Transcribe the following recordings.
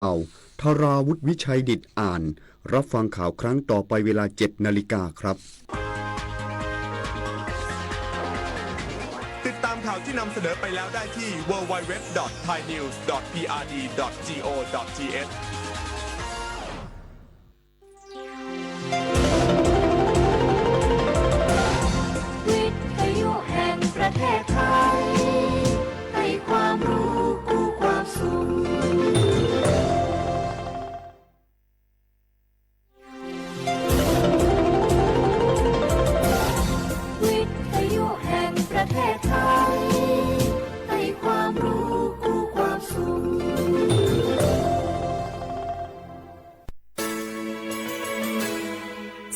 เอาธราวุฒิวิชัยดิษฐ์อ่านรับฟังข่าวครั้งต่อไปเวลา 7 นาฬิกาครับติดตามข่าวที่นำเสนอไปแล้วได้ที่ www.thainews.prd.go.thวิทยุแห่งประเทศไทยให้ความรู้กู้ความสุขวิทยุแห่งประเทศไทยให้ความรู้กู้ความสุข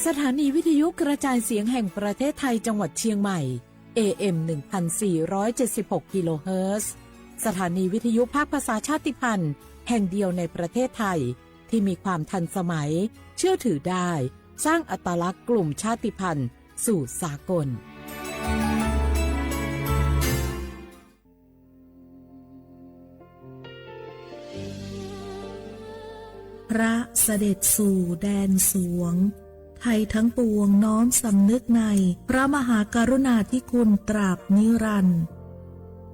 สถานีวิทยุกระจายเสียงแห่งประเทศไทยจังหวัดเชียงใหม่ AM 1476 กิโลเฮิรตซ์สถานีวิทยุภาคภาษาชาติพันธุ์แห่งเดียวในประเทศไทยที่มีความทันสมัยเชื่อถือได้สร้างอัตลักษณ์กลุ่มชาติพันธุ์สู่สากลพระเสด็จสู่แดนสวงไทยทั้งปวงน้อมสำนึกในพระมหากรุณาธิคุณตราบนิรันดร์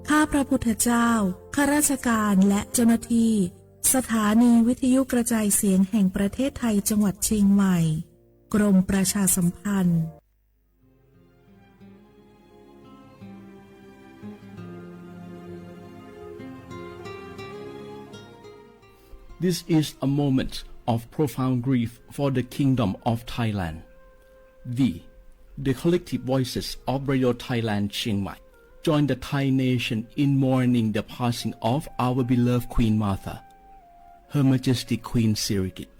ข้าพระพุทธเจ้าข้าราชการและเจ้าหน้าที่สถานีวิทยุกระจายเสียงแห่งประเทศไทยจังหวัดเชียงใหม่กรมประชาสัมพันธ์ This is a moment of profound grief for the Kingdom of Thailand. We, the collective voices of Radio Thailand Chiang Mai, join the Thai nation in mourning the passing of our beloved Queen Martha, Her Majesty Queen Sirikit.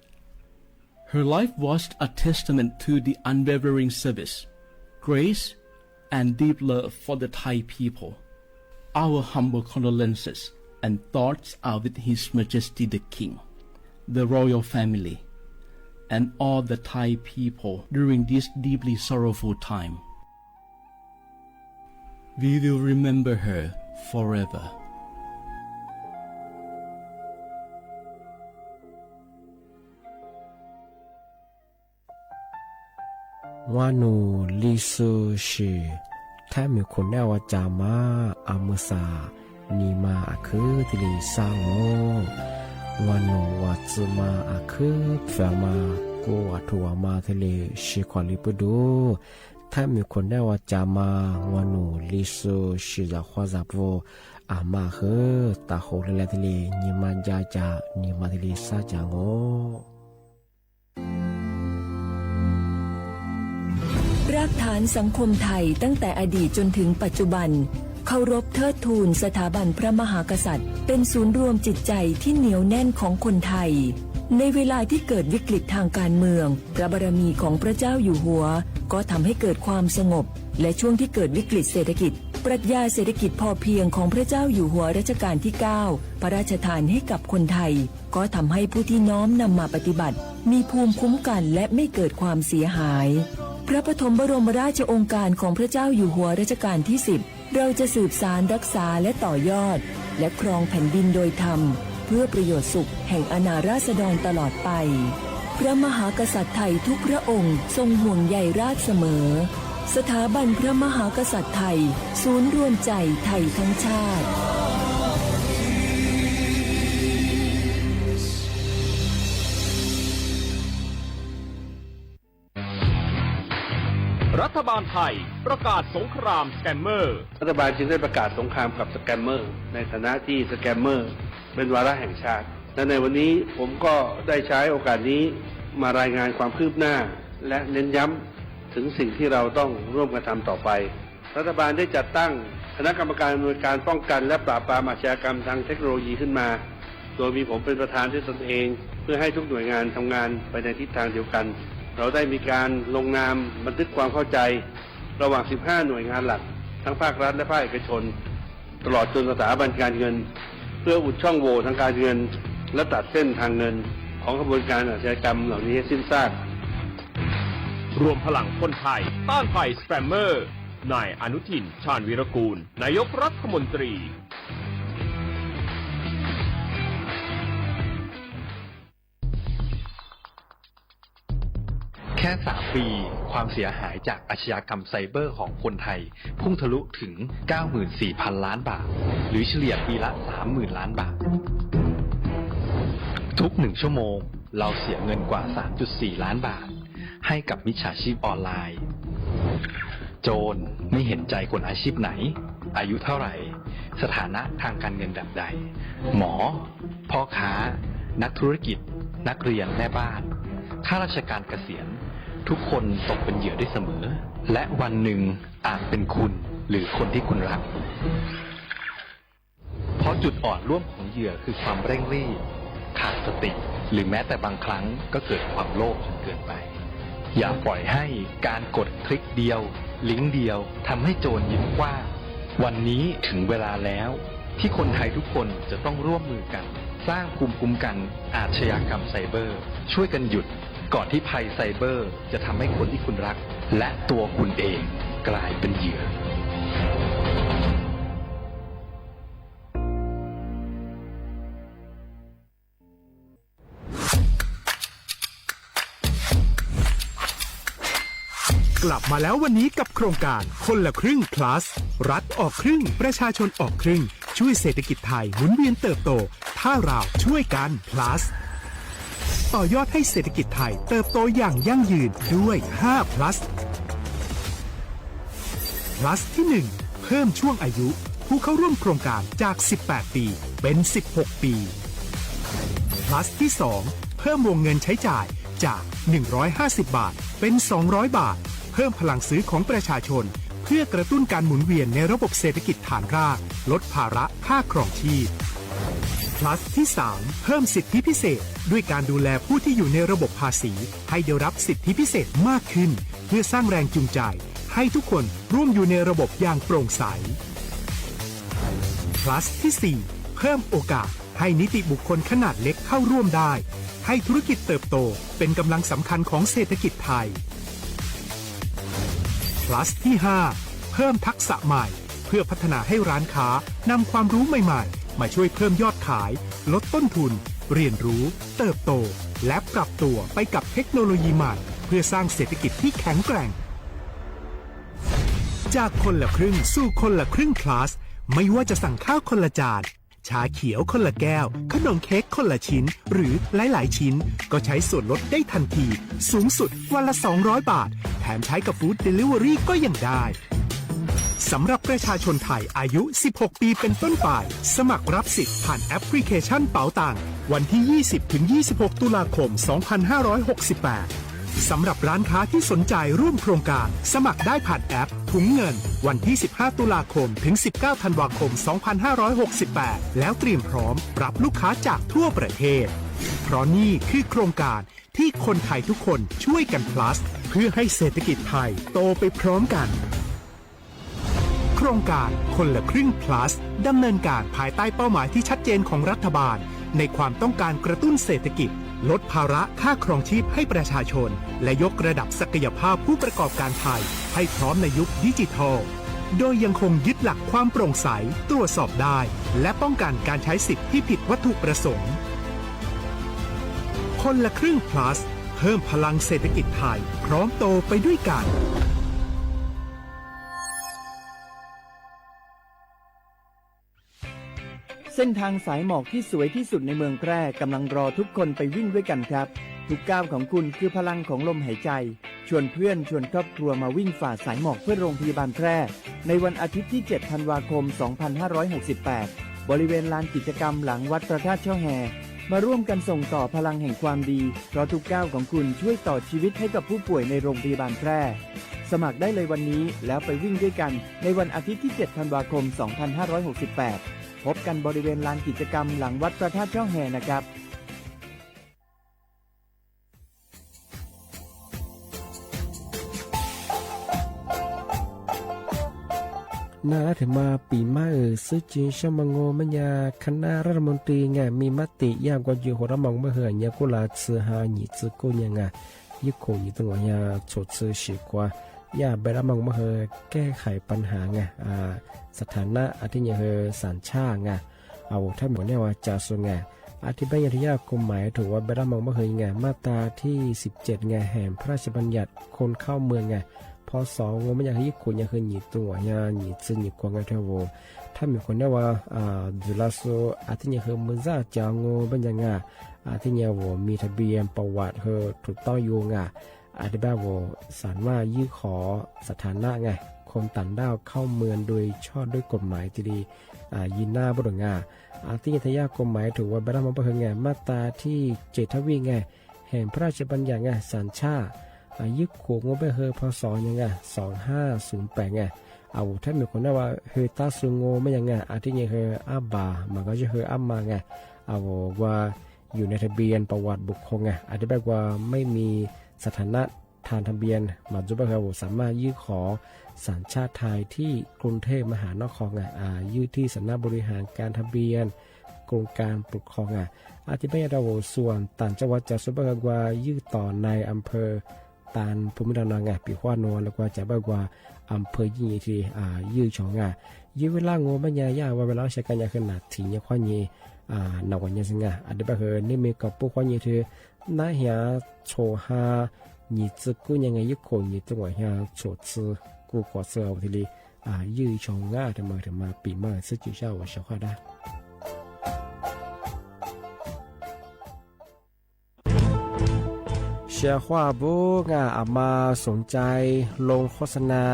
Her life was a testament to the unwavering service, grace, and deep love for the Thai people. Our humble condolences and thoughts are with His Majesty the King, the royal family, and all the Thai people during this deeply sorrowful time. We will remember her forever. วานูลิซูชีแท้มีคนแนวจามาอามุสานีมาอาคือติลิสางโงวานูวัตซึมาอาคือแฟมาโกวัตถุวามาทะเลชิควาลิปดูแท้มีคนแนวจามาวานูลิซูชิจาควาซาโวอามาคือตาโคเลเลทะเลนีมาจาจานีมาทะเลซาจางโงรากฐานสังคมไทยตั้งแต่อดีตจนถึงปัจจุบันเคารพเทิดทูนสถาบันพระมหากษัตริย์เป็นศูนย์รวมจิตใจที่เหนียวแน่นของคนไทยในเวลาที่เกิดวิกฤตทางการเมืองพระบารมีของพระเจ้าอยู่หัวก็ทำให้เกิดความสงบและช่วงที่เกิดวิกฤตเศรษฐกิจปรัชญาเศรษฐกิจพอเพียงของพระเจ้าอยู่หัวรัชกาลที่ 9พระราชทานให้กับคนไทยก็ทำให้ผู้ที่น้อมนำมาปฏิบัติมีภูมิคุ้มกันและไม่เกิดความเสียหายพระปฐมบรมราชโองการของพระเจ้าอยู่หัวรัชกาลที่ 10เราจะสืบสานรักษาและต่อยอดและครองแผ่นดินโดยธรรมเพื่อประโยชน์สุขแห่งอาณาราษฎรตลอดไปพระมหากษัตริย์ไทยทุกพระองค์ทรงห่วงใยราชเสมอสถาบันพระมหากษัตริย์ไทยศูนย์รวมใจไทยทั้งชาติรัฐบาลไทยประกาศสงครามสแกมเมอร์รัฐบาลจึงได้ประกาศสงครามกับสแกมเมอร์ในฐานะที่สแกมเมอร์เป็นวาระแห่งชาติและในวันนี้ผมก็ได้ใช้โอกาสนี้มารายงานความคืบหน้าและเน้นย้ำถึงสิ่งที่เราต้องร่วมกันทำต่อไปรัฐบาลได้จัดตั้งคณะกรรมการอำนวยการป้องกันและปราบปรามอาชญากรรมทางเทคโนโลยีขึ้นมาโดยมีผมเป็นประธานด้วยตนเองเพื่อให้ทุกหน่วยงานทำงานไปในทิศทางเดียวกันเราได้มีการลงนามบันทึกความเข้าใจระหว่าง 15 หน่วยงานหลักทั้งภาครัฐและภาคเอกชนตลอดจนสถาบันการเงินเพื่ออุดช่องโหว่ทางการเงินและตัดเส้นทางเงินของกระบวนการอาชญากรรมเหล่านี้ให้สิ้นซากรวมพลังคนไทยต้านภัยสแกมเมอร์นายอนุทินชาญวีรกูลนายกรัฐมนตรี แค่ 3 ปีความเสียหายจากอาชญากรรมไซเบอร์ของคนไทยพุ่งทะลุถึง 94,000 ล้านบาทหรือเฉลี่ยปีละ 30,000 ล้านบาททุก1ชั่วโมงเราเสียเงินกว่า 3.4 ล้านบาทให้กับมิจฉาชีพออนไลน์โจรไม่เห็นใจคนอาชีพไหนอายุเท่าไหร่สถานะทางการเงินแบบใดหมอพ่อค้านักธุรกิจนักเรียนแม่บ้านข้าราชการเกษียณทุกคนตกเป็นเหยื่อได้เสมอและวันหนึ่งอาจเป็นคุณหรือคนที่คุณรักเพราะจุดอ่อนร่วมของเหยื่อคือความเร่งรีบขาดสติหรือแม้แต่บางครั้งก็เกิดความโลภจนเกินไปอย่าปล่อยให้การกดคลิกเดียวลิงก์เดียวทำให้โจรยิ้มกว้างวันนี้ถึงเวลาแล้วที่คนไทยทุกคนจะต้องร่วมมือกันสร้างภูมิคุ้มกันอาชญากรรมไซเบอร์ช่วยกันหยุดก่อนที่ภัยไซเบอร์จะทำให้คนที่คุณรักและตัวคุณเองกลายเป็นเหยื่อ กลับมาแล้ววันนี้กับโครงการคนละครึ่ง plus รัฐออกครึ่งประชาชนออกครึ่งช่วยเศรษฐกิจไทยหมุนเวียนเติบโตถ้าเราช่วยกัน plus ต่อยอดให้เศรษฐกิจไทยเติบโตอย่างยั่งยืนด้วย5 plus plus ที่ 1 เพิ่มช่วงอายุผู้เข้าร่วมโครงการจาก18 ปีเป็น16 ปี plus ที่ 2 เพิ่มวงเงินใช้จ่ายจาก150 บาทเป็น200 บาทเพิ่มพลังซื้อของประชาชนเพื่อกระตุ้นการหมุนเวียนในระบบเศรษฐกิจฐานรากลดภาระค่าครองชีพ plus ที่ 3 เพิ่มสิทธิพิเศษด้วยการดูแลผู้ที่อยู่ในระบบภาษีให้ได้รับสิทธิพิเศษมากขึ้นเพื่อสร้างแรงจูงใจให้ทุกคนร่วมอยู่ในระบบอย่างโปร่งใส plus ที่ 4 เพิ่มโอกาสให้นิติบุคคลขนาดเล็กเข้าร่วมได้ให้ธุรกิจเติบโตเป็นกำลังสำคัญของเศรษฐกิจไทย plus ที่ 5 เพิ่มทักษะใหม่เพื่อพัฒนาให้ร้านค้านำความรู้ใหม่ๆมาช่วยเพิ่มยอดขายลดต้นทุนเรียนรู้เติบโตและปรับตัวไปกับเทคโนโลยีใหม่เพื่อสร้างเศรษฐกิจที่แข็งแกร่งจากคนละครึ่งสู่คนละครึ่ง plus ไม่ว่าจะสั่งข้าวคนละจานชาเขียวคนละแก้วขนมเค้กคนละชิ้นหรือหลายๆชิ้นก็ใช้ส่วนลดได้ทันทีสูงสุดวันละ200 บาทแถมใช้กับฟู้ดเดลิเวอรี่ก็ยังได้สำหรับประชาชนไทยอายุ 16 ปีเป็นต้นไปสมัครรับสิทธิ์ผ่านแอปพลิเคชันเป๋าตังวันที่ 20-26 ตุลาคม 2568 สำหรับร้านค้าที่สนใจร่วมโครงการสมัครได้ผ่านแอปถุงเงินวันที่ 15 ตุลาคมถึง 19 ธันวาคม 2568 แล้วเตรียมพร้อมรับลูกค้าจากทั่วประเทศเพราะนี่คือโครงการที่คนไทยทุกคนช่วยกัน plus เพื่อให้เศรษฐกิจไทยโตไปพร้อมกันโครงการคนละครึ่ง plus ดำเนินการภายใต้เป้าหมายที่ชัดเจนของรัฐบาลในความต้องการกระตุ้นเศรษฐกิจลดภาระค่าครองชีพให้ประชาชนและยกระดับศักยภาพผู้ประกอบการไทยให้พร้อมในยุคดิจิทัลโดยยังคงยึดหลักความโปร่งใสตรวจสอบได้และป้องกันการใช้สิทธิ์ที่ผิดวัตถุประสงค์คนละครึ่ง plus เพิ่มพลังเศรษฐกิจไทยพร้อมโตไปด้วยกันเส้นทางสายหมอกที่สวยที่สุดในเมืองแพร่กำลังรอทุกคนไปวิ่งด้วยกันครับทุกก้าวของคุณคือพลังของลมหายใจชวนเพื่อนชวนครอบครัวมาวิ่งฝ่าสายหมอกเพื่อโรงพยาบาลแพร่ในวันอาทิตย์ที่ 7 ธันวาคม 2568 บริเวณลานกิจกรรมหลังวัดพระธาตุช่อแฮมาร่วมกันส่งต่อพลังแห่งความดีเพราะทุกก้าวของคุณช่วยต่อชีวิตให้กับผู้ป่วยในโรงพยาบาลแพร่สมัครได้เลยวันนี้แล้วไปวิ่งด้วยกันในวันอาทิตย์ที่ 7 ธันวาคม 2568 พบกันบริเวณลานกิจกรรมหลังวัดพระธาตุช่อแฮนะครับน่าถึงมาปีมาซื้อจีนชมังโงมัญญาคณะรัฐมนตรีไงมีมติย่างกว่าอยู่หัวมองเมื่อเหื่อยกุลาซื้อหาหนีซื้อกูยังไงยิ่งคงยิ่งตัวย่าโฉดซื้อฉีกว่าย่าไปรับมองเมื่อเหื่อแก้ไขปัญหาไงสถานะที่ยังเหื่อสัญชาติไงเอาถ้าหมดเนี่ยว่าจะส่วนไง อธิบายยากกฎหมายถือว่าเบรามองบ่เคยไงมาตราที่17ไงแห่งพระราชบัญญัติคนเข้าเมืองไงพศงไม่อยากให้ญี่ปุ่นอยากให้หนีตัวญาหนีซึหนีกวางไงเทวถ้ามีคนเนี่ยว่าจุลาโซอาทิเนี่ยคือมือซาจางโบัญญัติอาทิเนี่ยว่ามีทะเบียนประวัติเธอถูกต้องอยู่ไงอธิบายว่าสารว่ายื่นขอสถานะไงคนต่างด้าวเข้าเมืองโดยชอบด้วยกฎหมายที่ดียินหน้าบุรุษงาที่ทยากฎหมายถือว่าบรรมประเพณีมาตราที่7ทวีไงแห่งพระราชบัญญัติไงสัญชาติยึดขวงงบไปเฮอพศยังไง2508ไงเอาถ้ามีคนได้ว่าเฮอตาสุงโงไม่ยังไงที่ยังเฮออาบามันก็จะเฮออามาไงเอาว่าอยู่ในทะเบียนประวัติบุคคลไงอธิบายว่าไม่มีสถานะทางทะเบียนมาจุบะเขาสามารถยื่นขอสัญชาติไทยที่กรุงเทพมหานครยื่นที่สำนักบริหารการทะเบียนกรมการปกครองอธิบายเราส่วนต่างจังหวัดจะสุบะกว่ายื่นต่อในอำเภอตานภูมิลำเนาปีขวานวแล้วก็จะบอกว่าอำเภอยี่ที่ยื่นชองยื่นเวลางูมันยากว่าเวลาใช้การยาขนาดถี่เนี่ยข้อนี้นวันยังสิงอธิบายนี่มีกับพวกข้อนี้คือน่าเหียโชฮา你自古ยังไงยุคคน你这我像所知กูกว่าเสือทีนี้ยื้อชงถึงมาปีใหม่ซื้อจุดเช้าว่าเช้าข้าได้เชียร์ว่าบุกอามาสนใจลงโฆษณา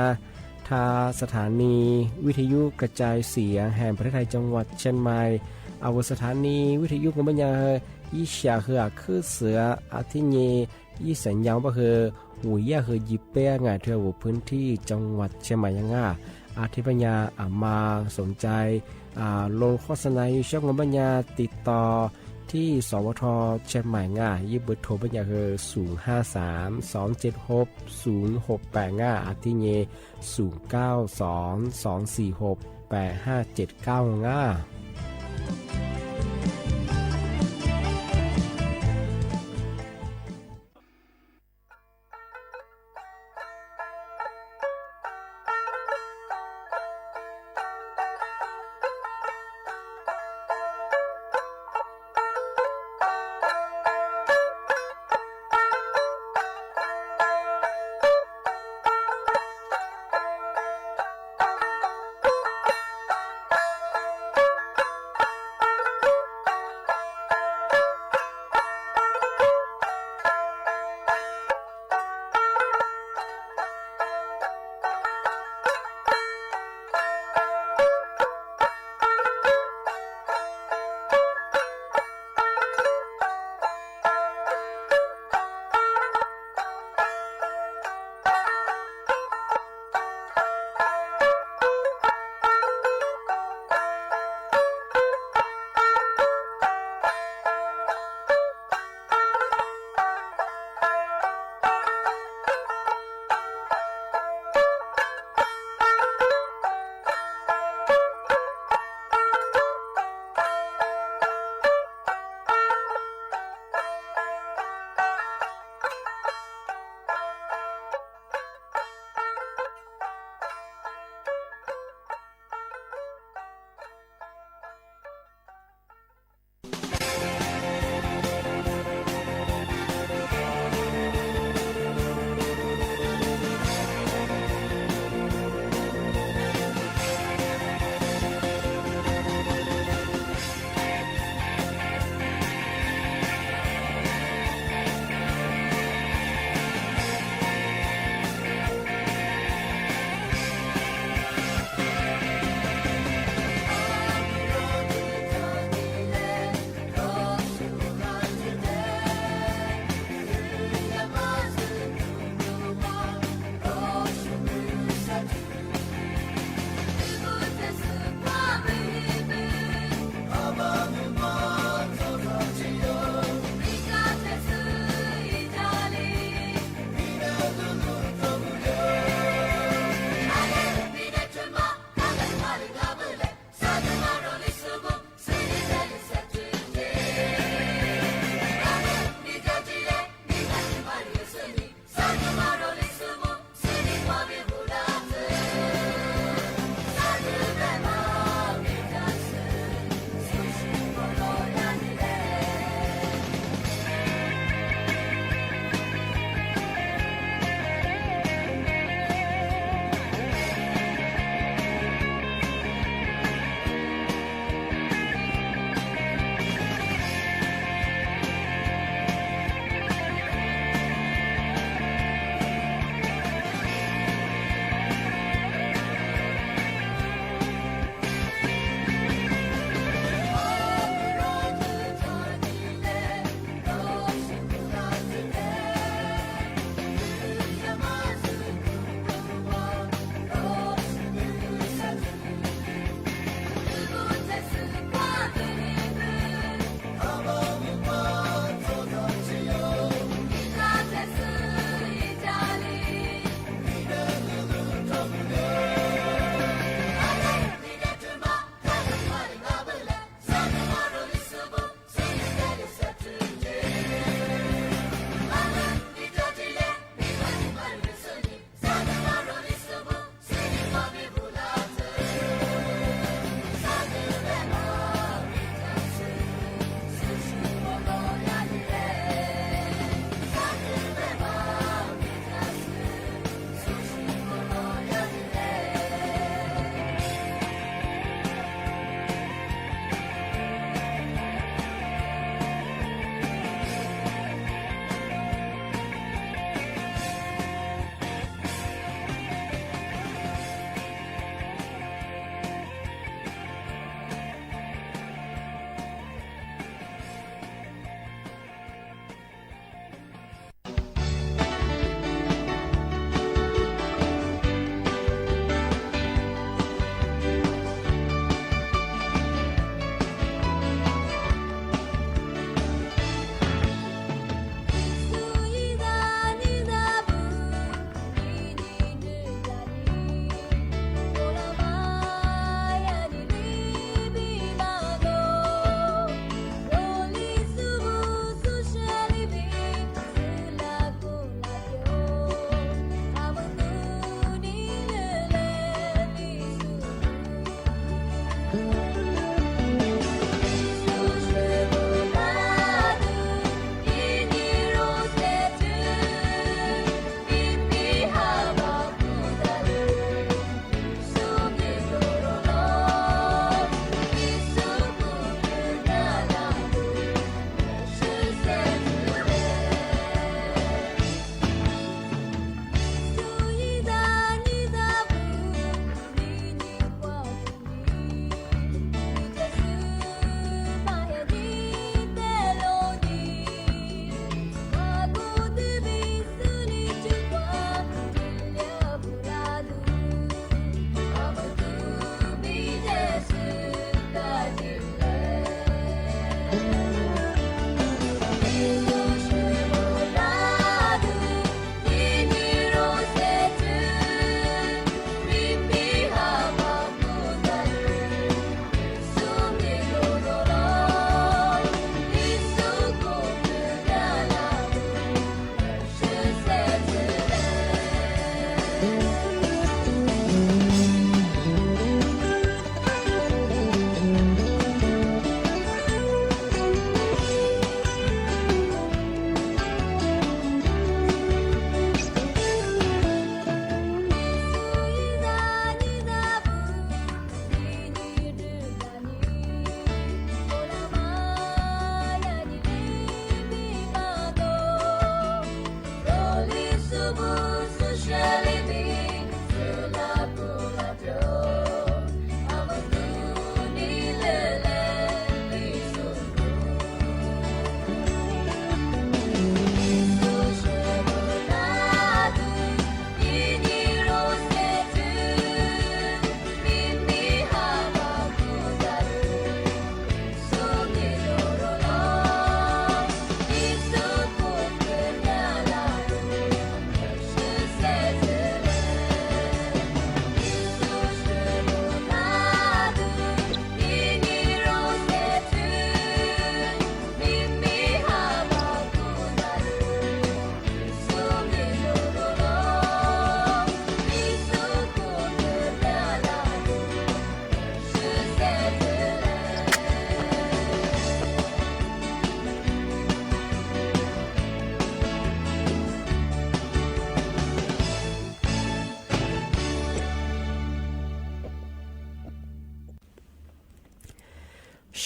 ทาสถานีวิทยุกระจายเสียงแห่งประเทศไทยจังหวัดเชียงใหม่เอาสถานีวิทยุกันบัญญัติยี่เสียคือเสืออาทิเยยี่สัญญาณก็คือหุยย่าคือยิบเป้งเที่ยวพื้นที่จังหวัดเชียงใหม่ยังอาทิปัญญามาสนใจลงโฆษณาช่องบัญญาติดต่อที่สวทเชียงใหม่ยี่เบอร์โทรบัญญาคือ053-276-068อาทิเย092-246-8579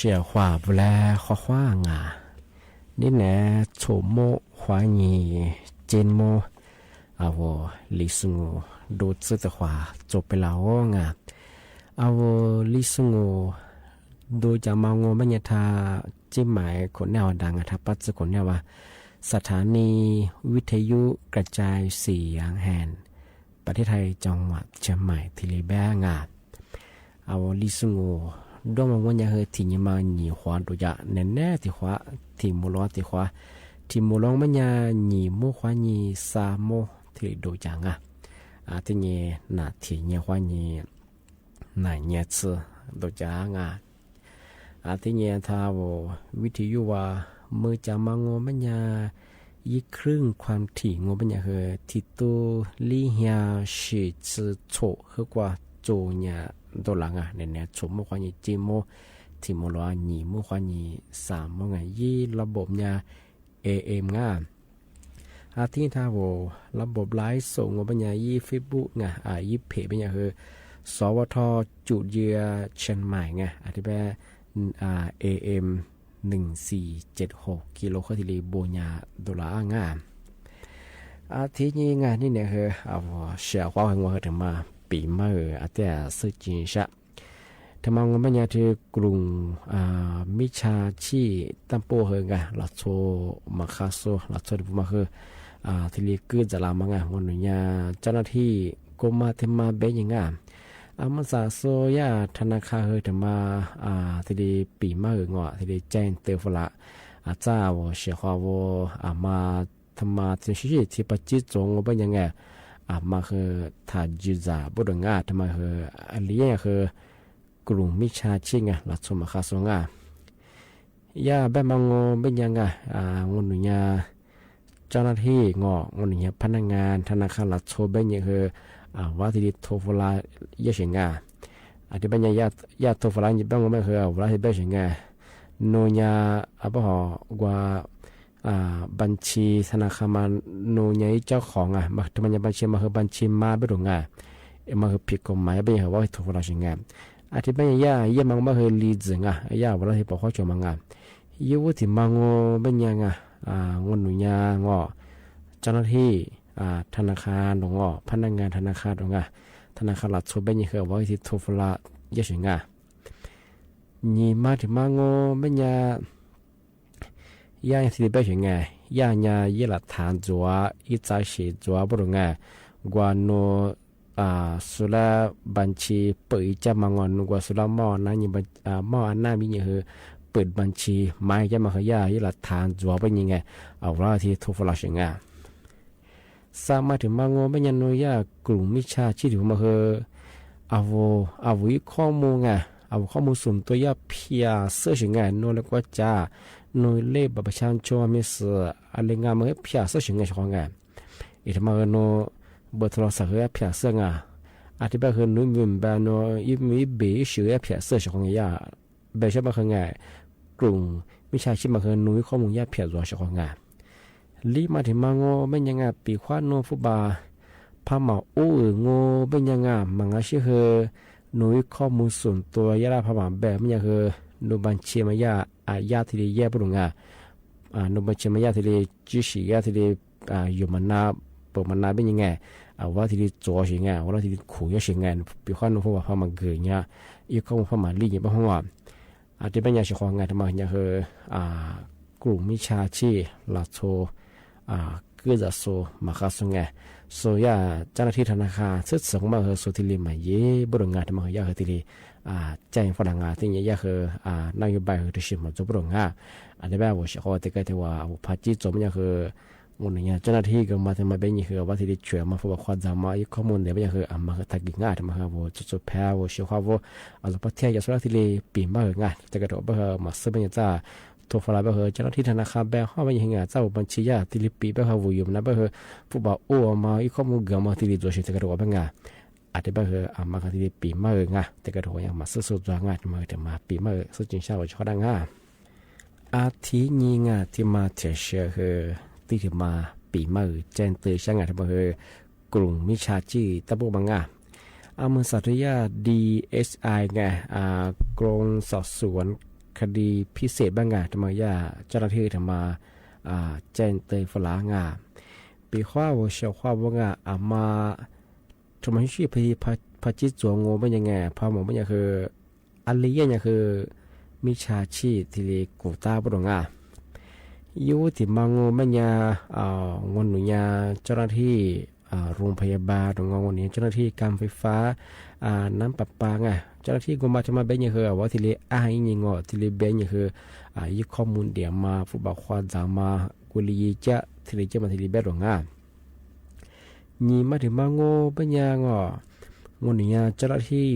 写话不来画画啊，你呢触摸怀疑见摸啊我李松我ดู字的话做不了啊啊我李松我ดูจะมองว่าเนี่ยถ้าจิ้มหมายคนแนวดังถ้าปัจจุบันเนี่ยว่าสถานีวิทยุกระจายเสียงแห่งประเทศไทยจังหวัดเชียงใหม่ที่ลีแบงอ่ะเอาลิซุงโอด้วยมันว่าเนี่ยเฮที่ยมาหนีหัวดูจะแน่ๆที่หัวที่มูลอที่หัวที่มูลองมันเนี่ยหนีมูหัวหนีซาโมที่ดูจังอ่ะที่เนี่ยน่ะที่เนี่ยหัวหนีน่ะเนี่ยชื่อดูจังอ่ะที่เนี่ยถ้าว่าวิทยุว่ามือจะมางอมันยายี่ครึ่งความถี่งอมันยาเฮที่ตัวลี่เฮียสิจือโฉเฮกว่าโจเนี่ยตัวหลังอ่ะเนี่ยโฉมความยี่จิโมที่มลอหนีมความยี่สามมงยี่ระบบเนี่ยAM ง่าที่ถ้าว่าระบบไลฟ์ส่งงอมันยายี่ Facebook ง่ะยี่เพจมันยาเฮสวทจุดเยือเชียงใหม่ไงที่แปลAM 1476กิโลคาร์ทีโบญาดอลลาร์งามทีนี้งานนี่เนี่ยคือเอาเสียความหัวถึงมาปีมาแต่สื่อจีนชะทำงานมันยาที่กลุ่มมิชาชีตั้งโปเฮงะลัดโซมาคาโซลัดโซดิบุมาคือที่เรียกคือจะลามังะวันนี้เจ้าหน้าที่กรมธรรม์เบยงามมันสะโซยาธนาคารเฮถึงมาที่ดีปีมาเงาะที่ดีแจ้งเตฟละเจ้าเสียความว่ามาทำมาที่ชีที่ปัจจุบันเป็นยังไงมาคือถ้าจุดบุรุษงาทำมาคืออะไรอย่างคือกลุ่มมิชาชิงลัดสมคาสงายาแบบมังเป็นยังไงงุนยาเจ้าหน้าที่เงาะงุนยาพนักงานธนาคารลัดโซเป็นยังคือว่าที่ดิโทฟลาเยอะเสียงที่เป็นยาโทฟลาญี่ปุ่นไม่เคยว่าที่เป็นเสียงโนยาบ่ฮอกว่าบัญชีธนาคารมันโนยาเจ้าของมาทำไมบัญชีมาคือบัญชีมาไม่รู้มาคือผิดกฎหมายเป็นว่าโทฟลาเสียงที่เป็นยามันไม่คือลีซึงยาว่าที่บอกเขาจมังยี่วุฒิมังเป็นยังงนยางอเจ้าหน้าที่ธนาคารตรงพนักงานธนาคารตรงธนาคารหลักโซเบนยี่คือว่าที่โทฟลาเยอะเสียงนี่มาถึงมังไม่ยายาที่เป็นเสียงยายี่หลักฐานจัวอีใจเสียจัวบริเวณกว่าโนสุราบัญชีเปิดจะมังอนกว่าสุราหม้อนั้นยี่หม้ออันน่ามียี่คือเปิดบัญชีไม่จะมาคือยายี่หลักฐานจัวเป็นยังไงเอาว่าที่โทฟลาเสียงสามารถถึงมังไม่ยันโนยากลุ่มมิชาชีพมาคือเอาวิข้อมูลเอาข้อมูลส่วนตัวยาเพียเสื้อเฉียงโนเล็กว่าจ้าโนเล่บับชันโจมิสอะไรงามันเพียเสื้อเฉียงช่องอีกทั้งมาโนเบอร์โทรศัพท์เพียเสื้ออธิบายคือนุ่มยุ่มบานโนยิ่งมีเบย์ชื่อเพียเสื้อช่องเบย์ใช่มาคือกลุ่มมิชาชีพมาคือนุ่มข้อมูลยาเพียตัวช่องลีมาถึงมังไม่ยังปีควานโนฟุบาพามาโง่ไม่ยังมังชื่อหนุ่ยข้อมูลส่วนตัวยาลาพามาแบบไม่ยังนุบัญชีมายายาที่ดีแย่ปรุงนุบัญชีมายาที่ดีจิชิยาที่ดีอยู่มันนาเปิดมันนาเป็นยังไงว่าที่ดีจ่อเสียงว่าที่ดีขู่ยาเสียงปีควานโนฟุบาพามาเกยเนี่ยอีกข้อมูลพามาลีเนี่ยบ้างว่าที่เป็นยังเสียงไงทำไมยังกลุ่มมิชาชีลาโซก็จะโซมาคาสงโซยาเจ้าหน้าที่ธนาคารซึ่งส่งมาคือโซทิลีมาเย่บริงานทำมาคือยาคือทิลีแจ้งฝรั่งที่นี่ยาคือนโยบายคือที่ชิมมาจบบริงานอันนี้แบบว่าเขาติดกันว่าพัฒน์จบเนี่ยคือวันนี้เจ้าหน้าที่ก็มาทำมาเป็นยี่คือว่าที่ช่วยมาฝึกความจำมาอีกข้อมูลเดี๋ยวเนี่ยคือมาคือทักงานทำมาคือว่าจุดแพ้ว่าเชื่อว่าเราพัฒน์ยาสุราทิลีปีมาคืองานแต่ก็ถือว่ามาซื้อเป็นจ้าโทรฟลาเบอร์เจ้าหน้าที่ธนาคารแบงค์ห้องไม่ยังไงเจ้าบัญชียาที่ลิปีเบอร์วุยมนะเบอร์ผู้บ่าวมาอีกข้อมูลเกี่ยวมาที่ลิตัวชิตกระโดดเป็นไงอาจจะเบอร์มาที่ลิปีมาไงแต่กระโดดยังมาซื้อสุดงานมาแต่มาปีมาซื้อจริงใช่ว่าชอบดังอ่ะอาทินี้งานที่มาเทเชอร์คือที่ถึงมาปีมาแจ้งเตือนช่างงานที่เบอร์กลุ่มมิชาจีตะบุบังอ่ะมือสัตยา DSI ไงกรมสอบสวน คดีพิเศษบ้างงาทำไมย่าเจ้าหน้าที่ทำมาแจ้งเตือนฝรั่งปีข้าวเชียวข้าวว่างมาทำไมชื่อพจิตจวงโง่เป็นยังไงพอหมอเป็นยังคืออันนี้ยังคือมิชาชีที่เรียกกูตาบุรงอยู่ที่มังโง่เป็นยังงนหนุยาเจ้าหน้าที่โรงพยาบาลตรงงนี้เจ้าหน้าที่การไฟฟ้าน้ำประปาเจ้าหน้าที่กรมจะมาเป็นยังคือว่าที่เรียกยิงที่เรียกเป็นยังคือยึดข้อมูลเดี๋ยวมาฟุตบอลควาจามากุลีจะที่เรียกมาที่เรียกเป็นหลงนี่มาถึงมังโง่เป็นยังงนนี้เจ้าหน้าที่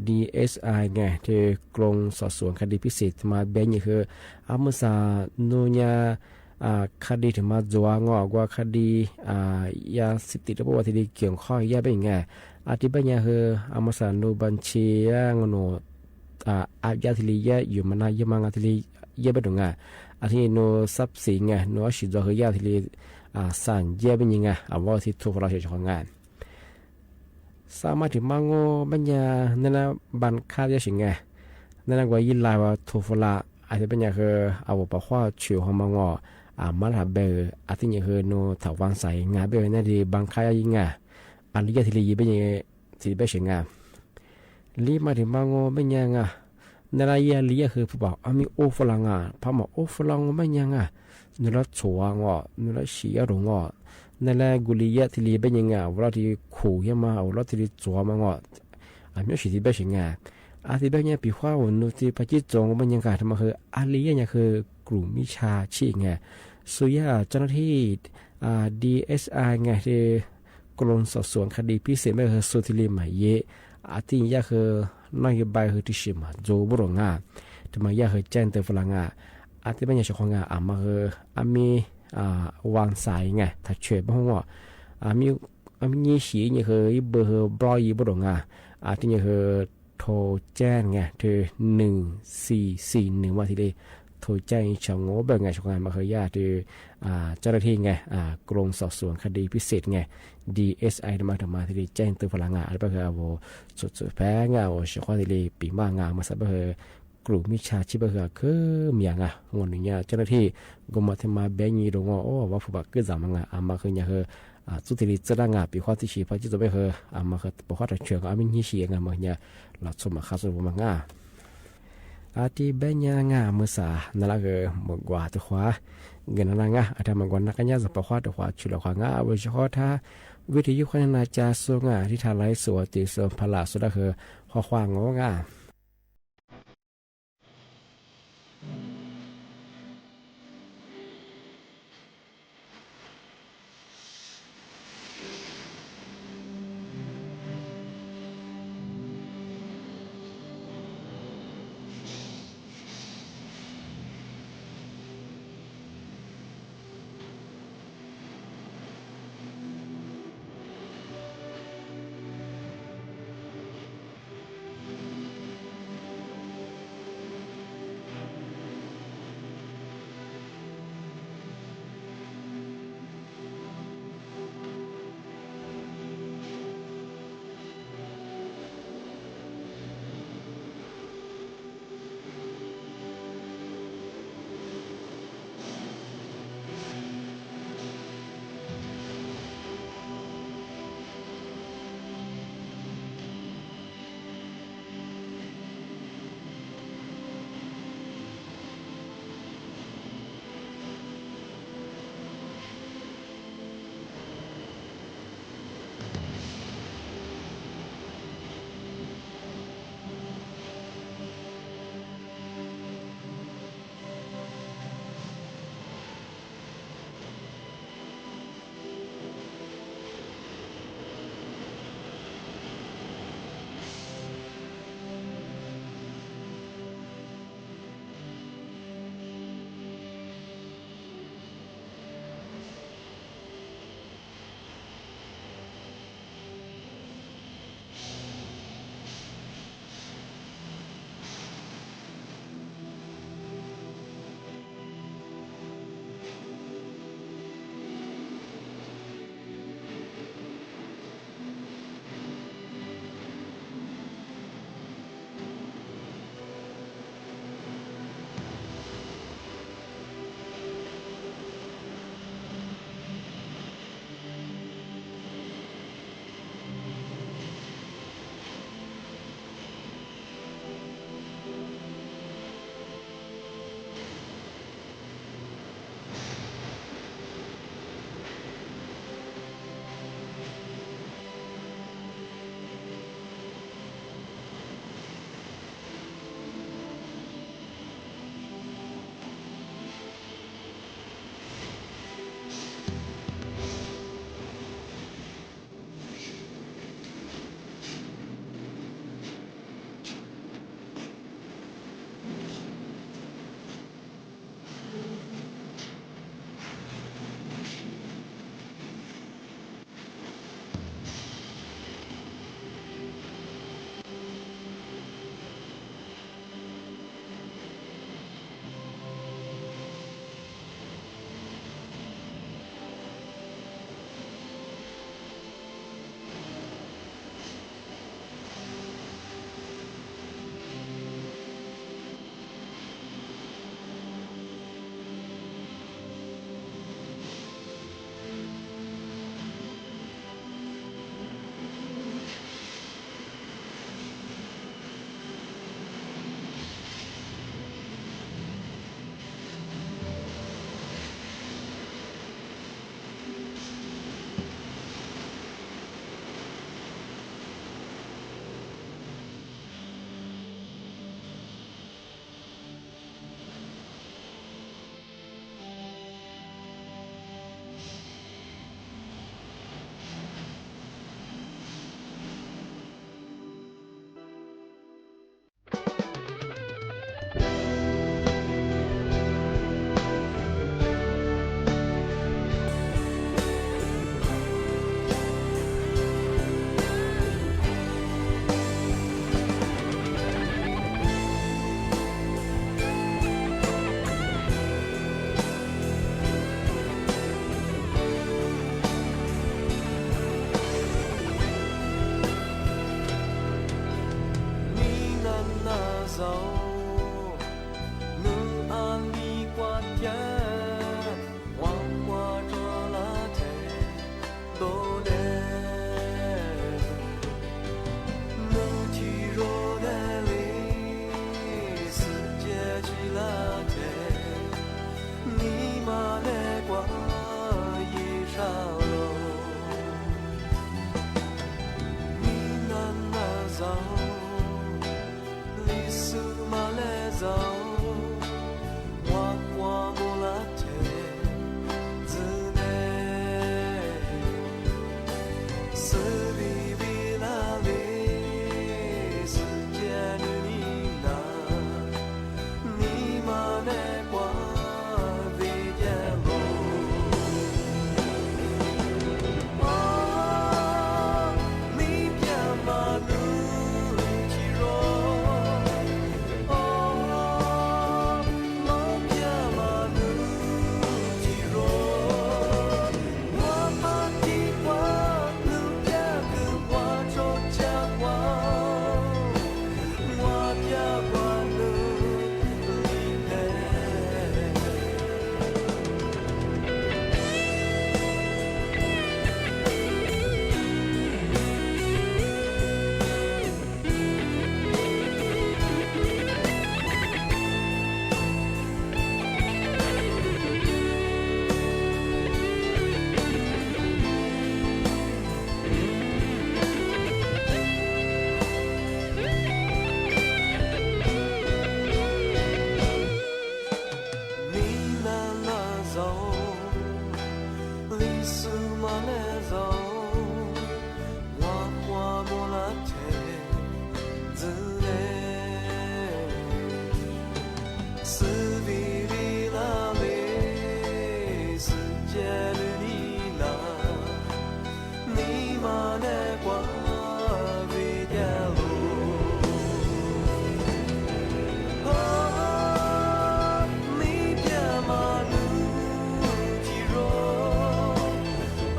DSI ที่กรมสอบสวนคดีพิเศษมาเป็นยังคือมุสาโนญาคดีถึงมาจัวกว่าคดียาเสพติดหรือว่าที่เกี่ยวข้องยาเป็นยังไงอธิบายคือมุสาโนบัญชีงโนอาญาที่ลียอยู่มานายมังที่ลียเป็นตรงอาทิโนทรัพย์สินโนชิจคือยาที่ลีสัญญาเป็นยังไงว่าที่ทุกเราเชื่อของงานสามารถถึงมังโง่บัญญานั่นบันคาดยาสิงไงนั่นก็ยินลายว่าทุกเราอาจจะเป็นอย่างคือเอาไปขว้าชิวของมังโง่มาหาเบอร์อาทิอย่างคือโนถาวรใส่งานเบอร์นั่นดีบังคายิงไงอันนี้ที่ลีเป็นยังไงที่เป็นสิงไงลีมาถึงมังโง่เป็นยังไงนั่นยาลีคือผู้บอกมีโอฝรั่งพอมาโอฝรั่งเป็นยังไงนั่นละชัวงนั่นละชีอรงนั่นแหละกุลียะที่ลีเป็นยังไงว่าที่ขู่ยังมาว่าที่จัวมไม่ใช่ที่เป็นยังไงที่เป็นยังปีข้าวนุที่พจิตจงเป็นยังไงทำไมคืออาลียะเนี่ยคือกลุ่มมิชาชีไงสุยาเจ้าหน้าที่DSI ไงที่กรมสอบสวนคดีพิเศษไม่คือสุธิลีหมายเยที่ยะคือนโยบายคือที่ชิมาโจบุรงทำไมยะคือแจ้งเตือนฝรั่งที่เป็นยังชงมาคือมีวางสายไงถ้าเฉยบ้างว่ามีสีเนี่ยคือเบอร์บล็อกบุรงที่เนี่ยคือโทรแจ้งไงคือ1441ว่าที่ได้โทรแจ้งชาวโง่เบอร์ไงชงมาคือญาติเจ้าหน้าที่ไงกรมสอบสวนคดีพิเศษไง DSI มาทำมาที่ได้แจ้งเตือนฝรั่งอะไรก็คือว่าสุดแพ้ว่าชาวที่ได้ปีมางมาสับเบอร์กลุ่มมิชาชีพก็คือมีอย่างงอนเนี่ยเจ้าหน้าที่ก็มาทำมาแบ่งยีรงว่าผู้บักก็จะมาคือเนี่ยคือสุดที่จะได้ปีข้อที่ชีพที่จะไปคือมาคือปกติเชื่อมีนิชีมาเนี่ยเราสมัครข้าศึกมาที่แบ่งเนี่ยเมื่อสานั่นแหละคือมากกว่าตัวขวาเงินนั่นอาจจะมากกว่านักเนี่ยจะปกติตัวขวาชุดละขวาวิธีข้อถ้าวิธียุคนั้นจะส่งที่ทางไร้ส่วนที่ส่วนพละสุดก็คือข้อขวาง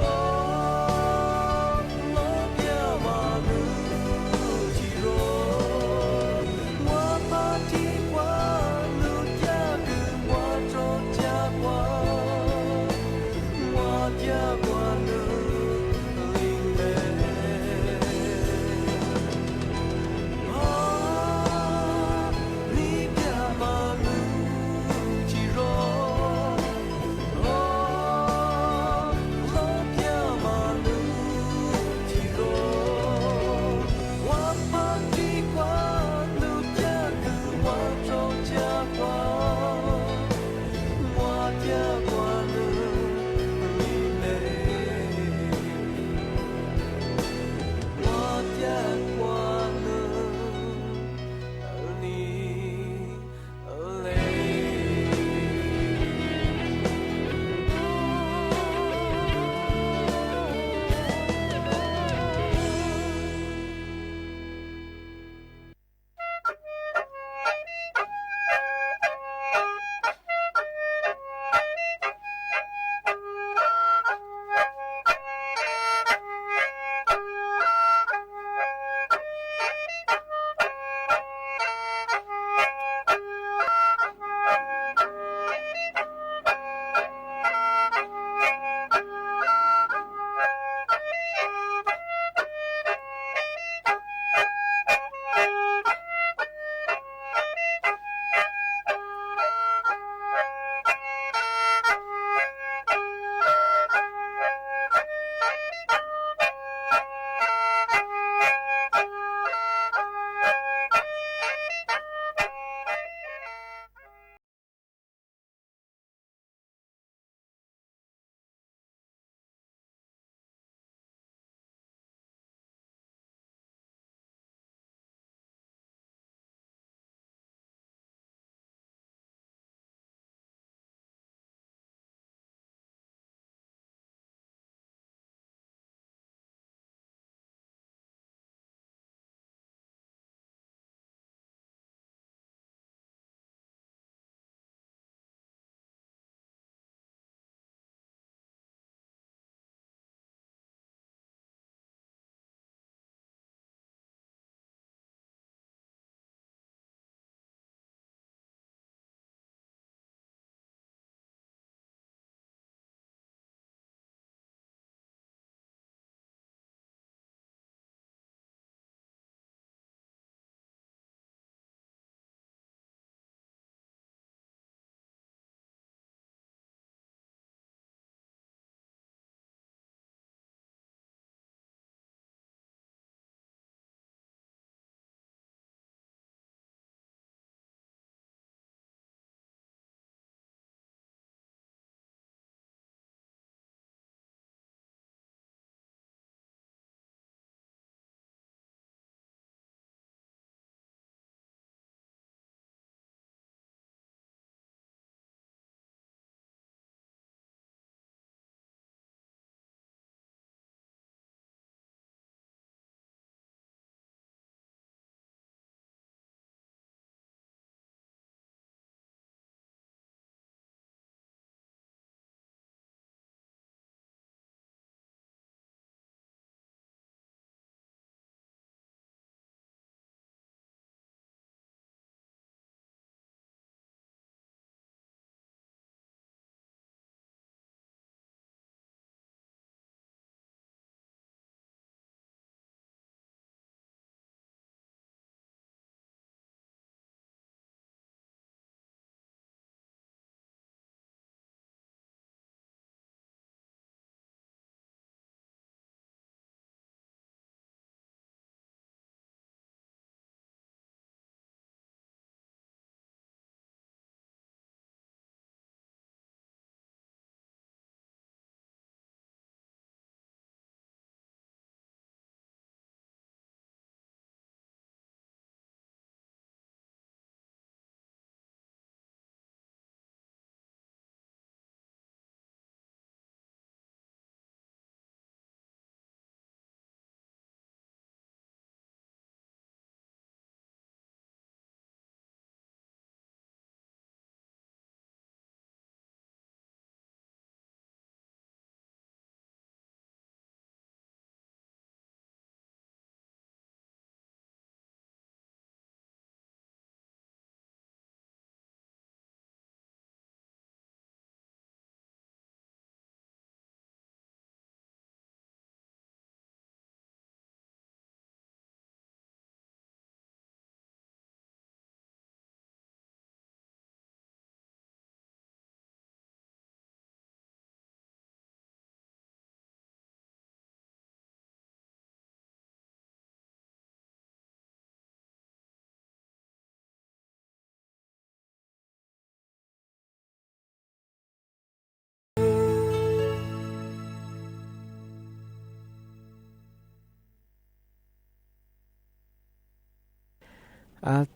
Oh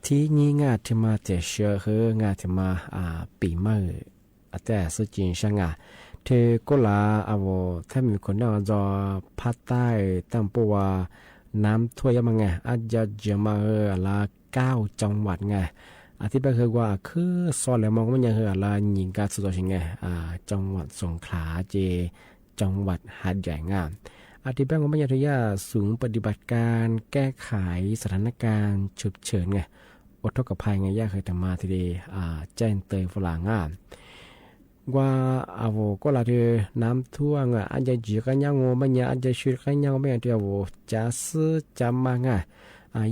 ทีนี้งาที่มาเจเชื่อคืองาที่มาปีใหม่แต่สุจินช่างเธอก็ลาถ้ามีคนนอกจอภาคใต้ตั้งปัวน้ำท่วมยังไงอาจจะเจอมาละ9 จังหวัดไงที่ไปคือว่าคือซอยแล้วมองมันยังละหญิงการสุดยอดไงจังหวัดสงขลาเจจังหวัดหาดใหญ่งามที่ไปของมันยังทยาสูงปฏิบัติการแก้ไขสถานการณ์ฉุกเฉินไงอดทนกับภัยไงยากเคยทำมาทีเดียแจ้งเตยฝรั่งว่าก็ละเธอน้ำท่วมอาจจะจีกันยังงมันยังอาจจะช่วยกันยังไม่เดียวจะซื้อจะมาไง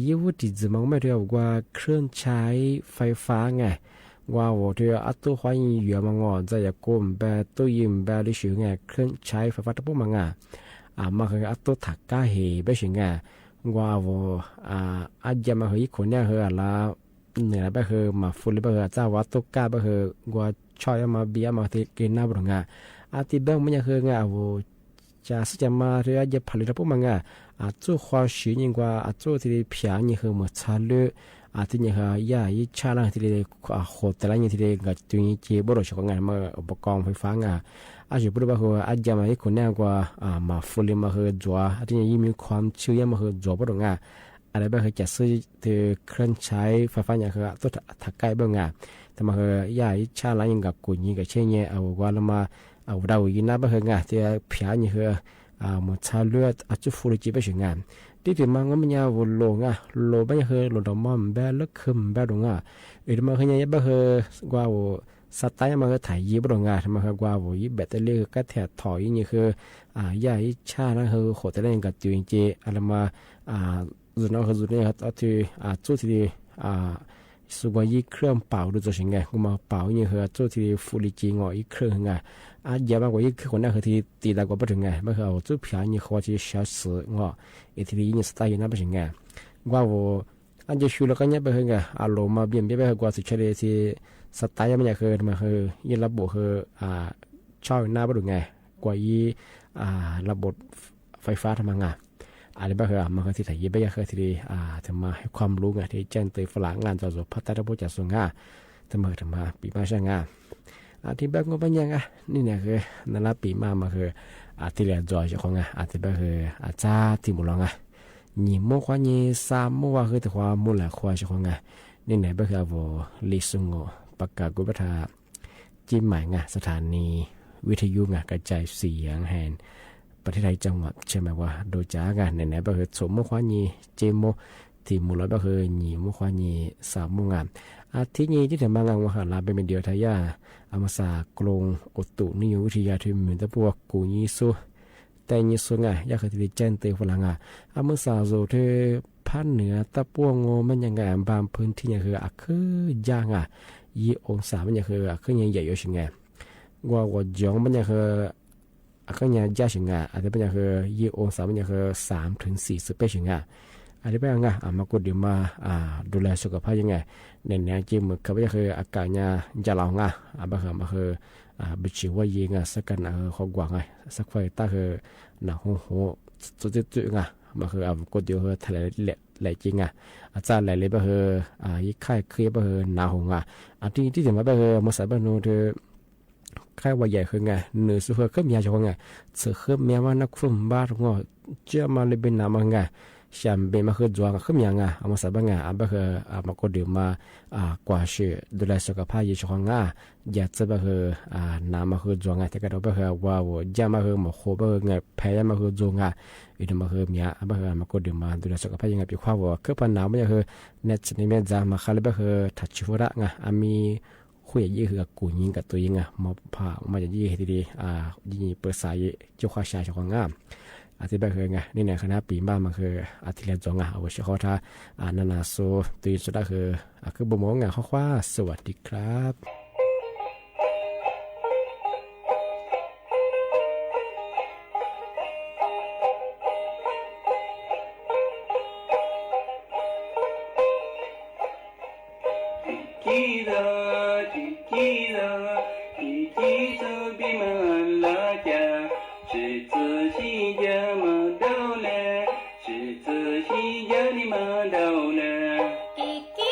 ยี่วุฒิจมันไม่เดียวว่าเครื่องใช้ไฟฟ้าไงว่าเธอตัวควายอยู่มังจะอยากกลมแบบตัวยิมแบบดิฉันไงเครื่องใช้ไฟฟ้าทั้งหมดไงมาคือตัวถักก้าเหไปสิไงว่าอาจจะมาคือคนเนี่ยคืออะไรเนี่ยไปคือมาฟุ้งไปคือเจ้าวัดตัวก้าไปคือว่าชอยมาเบียมาที่กินน้ำบรงที่แบงมันยังคือไงจะสจะมาเรื่องจะผลิตพวกมันจู่ความชื้นยิ่งกว่าจู่ที่เพียงยิ่งคือมันชาลุที่ยิ่งคือยายิ่งชาลังที่เรียกโคตรละยิ่งที่เรียกกับตัวยิ่งเจ็บบริสุทธิ์ของมาอุปกรณ์ไฟฟ้าจุดประเด็นคืออาจจะมาให้คนเนี่ยกว่ามาฟุ้งมาคือจัวที่ยิ่งมีความชื้นมาคือจัวบรงอะไรแบบคือจะซื้อที่เครื่องใช้ไฟฟ้าอย่างคือตัวถักไก่บรงแต่มาคือยาชาลังยิ่งกับกุญยิ่งกับเช่นเนี่ยว่าเรามาเรายินน่าแบบคือที่เพียงยิ่งคือมันชาเลือดจุดฟุ้งจีบไปถึงที่ถึงมันก็ไม่ยาวโลโลไม่คือโลดอมอมแบบลึกขึ้นแบบตรงมันคือเนี่ยแบบคือกว่าสไตล์มันก็ถ่ายยีบตรงทำไมคือกว่ายีแบตเตอรี่ก็แถบถอยนี่คือยาชาลังคือโคตรเล่นกับจุดจีอะไรมาจุดนั้นคือจุดนี้ครับที่จุดที่สุกยี่เครื่องเป่าดูตัวสิงไงกูมาเป่าอย่างเหือจุดที่ฟูริจีงออีเครื่องไงเยอะมากกว่ายี่คนนั้นคือที่ตีตากว่าไปถึงไงไม่คือเอาจุดเพียงยี่เขาที่เสียสืงออีที่ยี่สไตล์นั้นไปถึงไงว่าอันจะชูแล้วก็เนี่ยไปถึงไงอารมณ์มาเบี่ยงไปกว่าสุดเฉลี่ยที่สไตล์มันเนี่ยคือมันคือยี่ระบบคือชอบหน้าไปถึงไงกว่ายี่ระบบไฟฟ้าทำงานอะไรบ้างคือมันคือที่ถ่ายยี่ไปยังคือที่จะมาให้ความรู้ไงที่แจ้งเตือนฝรั่งงานจะจบพัฒนาโปรเจกต์ส่งงานจะมาปีมาช่างงานที่แบบก็เป็นยังไงนี่เนี่ยคือนั่นละปีมาคือที่เรียนจอยเจ้าของที่แบบคือจ้าที่มุลงยี่โมควายี่สามโมว่าคือแต่ความมุลละควาเจ้าของนี่เนี่ยแบบคือว่าลิซุงประกาศกุบัตรจิ้มหมายสถานีวิทยุกระจายเสียงแห่งประเทศไทยจังหวัดใช่ไหมว่าโดยจ้ากันไหนๆก็คือสมมติว่านี่เจโมที่มูลก็คือนี่มุขวานี่สามมุงานที่นี่ที่ถึงบางงานว่าลาเป็นเดียวทายาอามาสากลงอุตุนิยมวิทยาที่มีแต่พวกกูยิสุแต่ยิสุไงอยากให้ที่แจ้งเตือนฝรั่งอามาสาโซเทภาคเหนือตะพวงโงมันยังไงบางพื้นที่เนี่ยคือย่าง20 องศามันยังคือยังใหญ่อยู่ชิงไงว่าจองมันยังคือก็ยังยากชิงอันนี้เป็นยังคือ20 องศามันยังคือ3 ถึง 40ไปชิงอันนี้เป็นยังมากูดีมาดูแลสุขภาพยังไงเน้นเนี่ยจริงเหมือนกับว่าคืออากาศเนี่ยจะร้อนบางครั้งมาคือบิชิว่ายิงสักกันข้อกว่างสักไฟตาคือหนาหัวจุดมาคือกูดีคือทะเลแหล่จริงอาจารย์แหล่เลยมาคือยิ่งไข้เครียดมาคือหนาหัวที่ถึงมาคือมาใส่บ้านนู้นเธอใครว่าใหญ่คือไงเนื้อสุขก็มีอะไรช่วงไงเสือคือแม้ว่านักฟุ่มบ้าทุกงเจ้ามาเลยเป็นน้ำมันไงฉันเป็นมาคือจวงก็มีไงมาใส่บ้างไงแบบคือมาก็ดื่มมากว่าชื่อดูแลสุขภาพยิ่งช่วงอยากจะแบบคือน้ำมาคือจวงแต่ก็แบบคือว่าจะมาคือหมกโคแบบไงแพ้มาคือจวงอีกมาคือมีแบบคือมาก็ดื่มมาดูแลสุขภาพยังไงพี่ข้าวว่าคือปัญหาไม่ใช่คือเน็ตนี่แม่จะมาคือแบบคือทัชชูระไงมีคุยยี่คือกูยิงกับตัวยิงมาผ่ามาจากยี่ทีดียิงเปิดสายเจ้าข้าชายเจ้าของที่แบบคือไงนี่เนี่ยคณะปีบ้านมันคือที่เรียนจงเอาไว้เฉพาะท่านานาโซตีสุดก็คือบ่มองข้อว่าสวัสดีครับอีก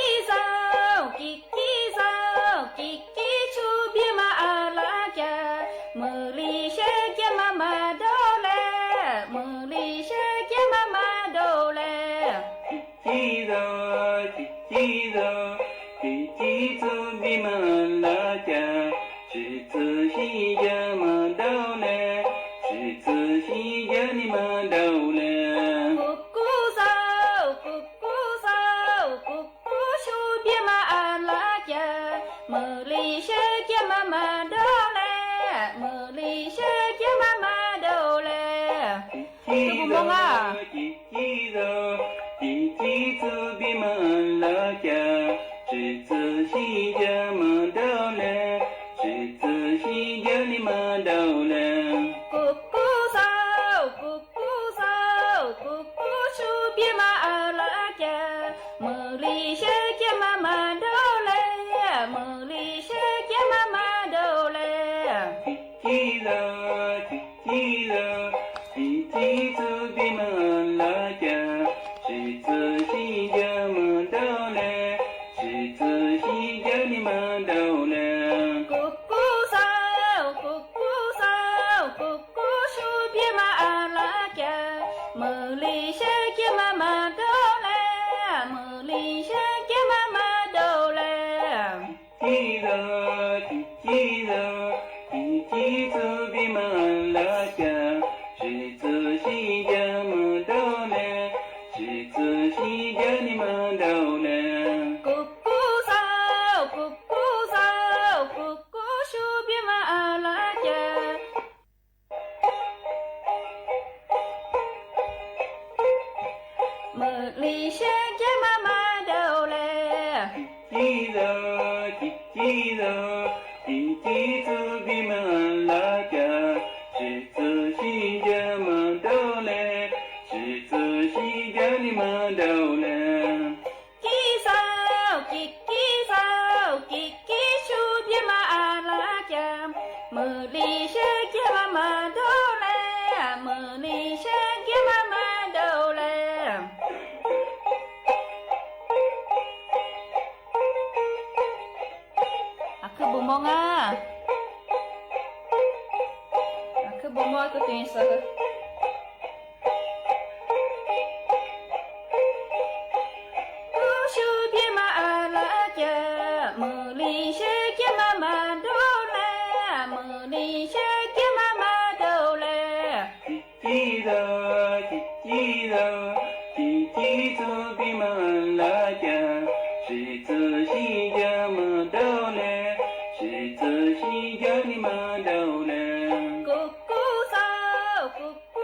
Cuckoo sao, cuckoo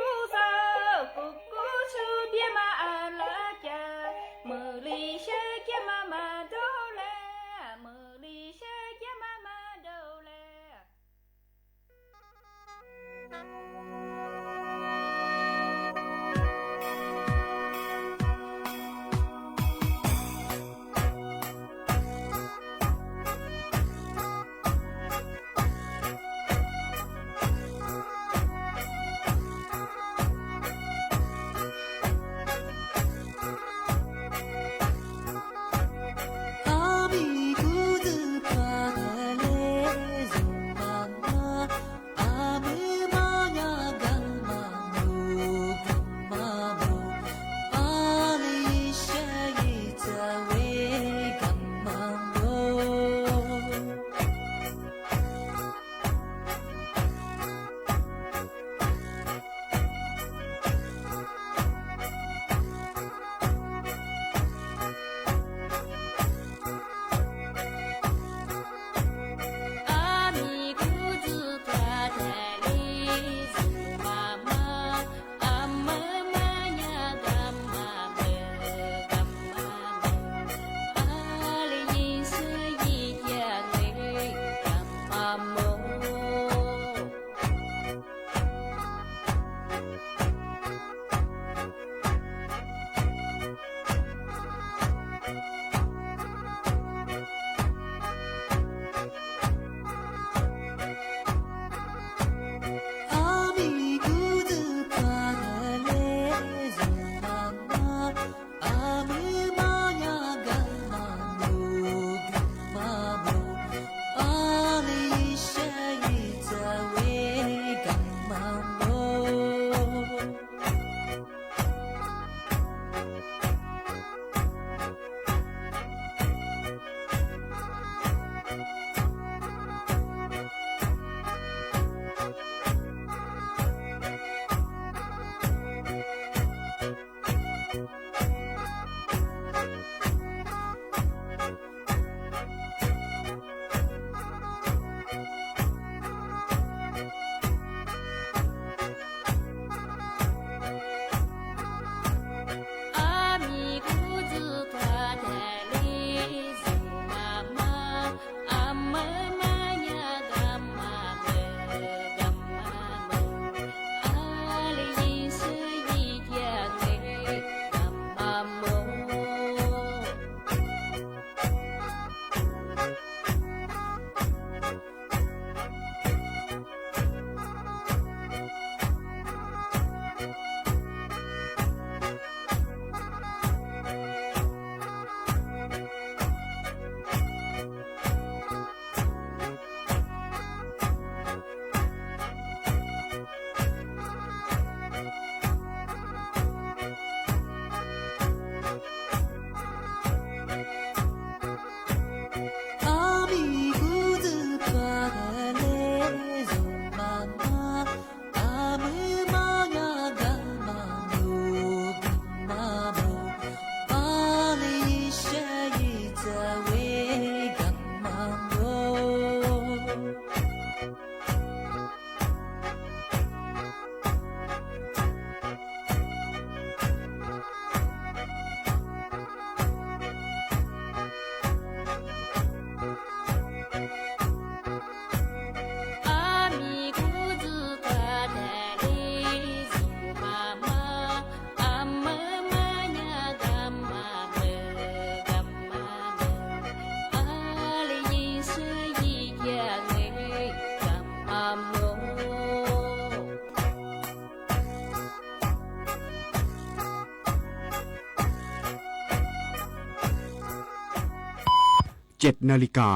7 นาฬิกา